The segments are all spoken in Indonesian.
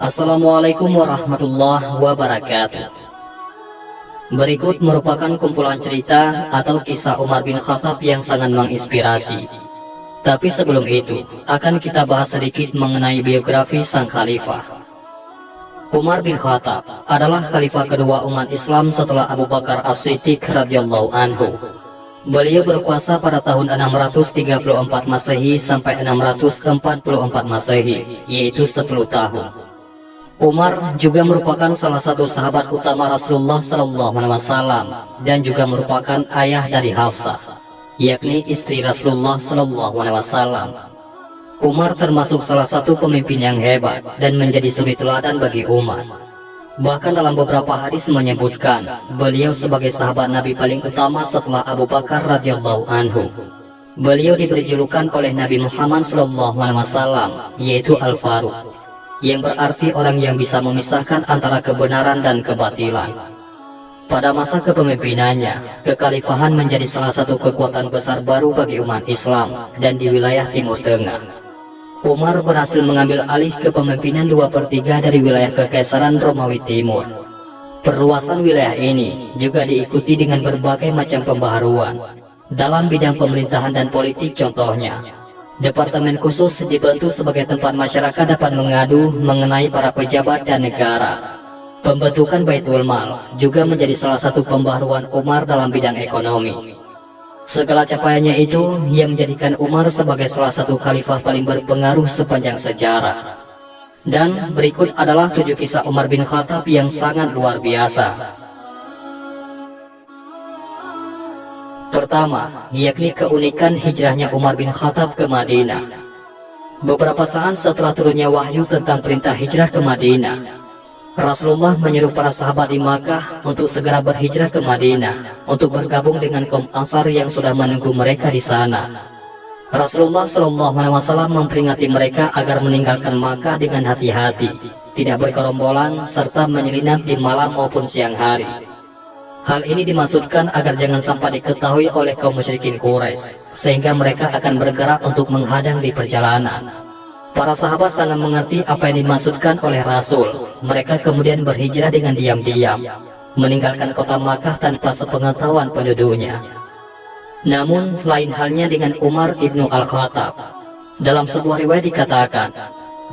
Assalamualaikum warahmatullahi wabarakatuh. Berikut merupakan kumpulan cerita atau kisah Umar bin Khattab yang sangat menginspirasi. Tapi sebelum itu, akan kita bahas sedikit mengenai biografi sang khalifah. Umar bin Khattab adalah khalifah kedua umat Islam setelah Abu Bakar As-Siddiq radhiyallahu anhu. Beliau berkuasa pada tahun 634 Masehi sampai 644 Masehi, yaitu 10 tahun. Umar juga merupakan salah satu sahabat utama Rasulullah SAW dan juga merupakan ayah dari Hafsah, yakni istri Rasulullah SAW. Umar termasuk salah satu pemimpin yang hebat dan menjadi suri teladan bagi umat. Bahkan dalam beberapa hadis menyebutkan beliau sebagai sahabat Nabi paling utama setelah Abu Bakar radhiyallahu anhu. Beliau diberi julukan oleh Nabi Muhammad SAW, yaitu Al-Faruq, yang berarti orang yang bisa memisahkan antara kebenaran dan kebatilan. Pada masa kepemimpinannya, kekhalifahan menjadi salah satu kekuatan besar baru bagi umat Islam dan di wilayah Timur Tengah. Umar berhasil mengambil alih kepemimpinan 2/3 dari wilayah Kekaisaran Romawi Timur. Perluasan wilayah ini juga diikuti dengan berbagai macam pembaharuan dalam bidang pemerintahan dan politik. Contohnya, departemen khusus dibentuk sebagai tempat masyarakat dapat mengadu mengenai para pejabat dan negara. Pembentukan Baitul Mal juga menjadi salah satu pembaharuan Umar dalam bidang ekonomi. Segala capaiannya itu yang menjadikan Umar sebagai salah satu khalifah paling berpengaruh sepanjang sejarah. Dan berikut adalah 7 kisah Umar bin Khattab yang sangat luar biasa. Pertama, yakni keunikan hijrahnya Umar bin Khattab ke Madinah. Beberapa saat setelah turunnya wahyu tentang perintah hijrah ke Madinah, Rasulullah menyuruh para sahabat di Makkah untuk segera berhijrah ke Madinah untuk bergabung dengan kaum Ansar yang sudah menunggu mereka di sana. Rasulullah SAW memperingati mereka agar meninggalkan Makkah dengan hati-hati, tidak bergerombolan serta menyelinap di malam maupun siang hari. Hal ini dimaksudkan agar jangan sampai diketahui oleh kaum musyrikin Quraisy, sehingga mereka akan bergerak untuk menghadang di perjalanan. Para sahabat sangat mengerti apa yang dimaksudkan oleh Rasul. Mereka kemudian berhijrah dengan diam-diam, meninggalkan kota Makkah tanpa sepengetahuan penduduknya. Namun, lain halnya dengan Umar ibnu Al-Khattab. Dalam sebuah riwayat dikatakan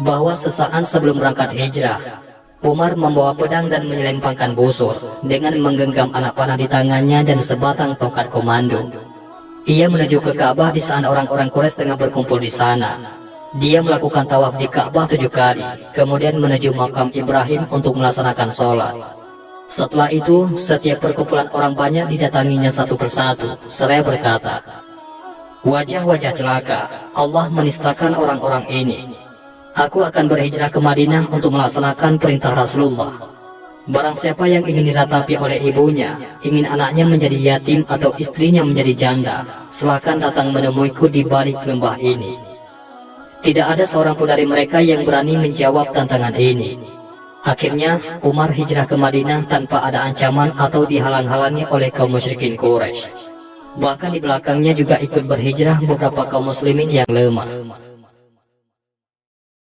bahwa sesaat sebelum berangkat hijrah, Umar membawa pedang dan menyelempangkan busur dengan menggenggam anak panah di tangannya dan sebatang tongkat komando. Ia menuju ke Ka'bah di saat orang-orang Quraisy tengah berkumpul di sana. Dia melakukan tawaf di Ka'bah 7 kali, kemudian menuju makam Ibrahim untuk melaksanakan sholat. Setelah itu, setiap perkumpulan orang banyak didatanginya satu persatu, seraya berkata, "Wajah-wajah celaka, Allah menistakan orang-orang ini. Aku akan berhijrah ke Madinah untuk melaksanakan perintah Rasulullah. Barang siapa yang ingin diratapi oleh ibunya, ingin anaknya menjadi yatim atau istrinya menjadi janda, silakan datang menemuiku di balik lembah ini." Tidak ada seorang pun dari mereka yang berani menjawab tantangan ini. Akhirnya, Umar hijrah ke Madinah tanpa ada ancaman atau dihalang-halangi oleh kaum musyrikin Quraisy. Bahkan di belakangnya juga ikut berhijrah beberapa kaum muslimin yang lemah.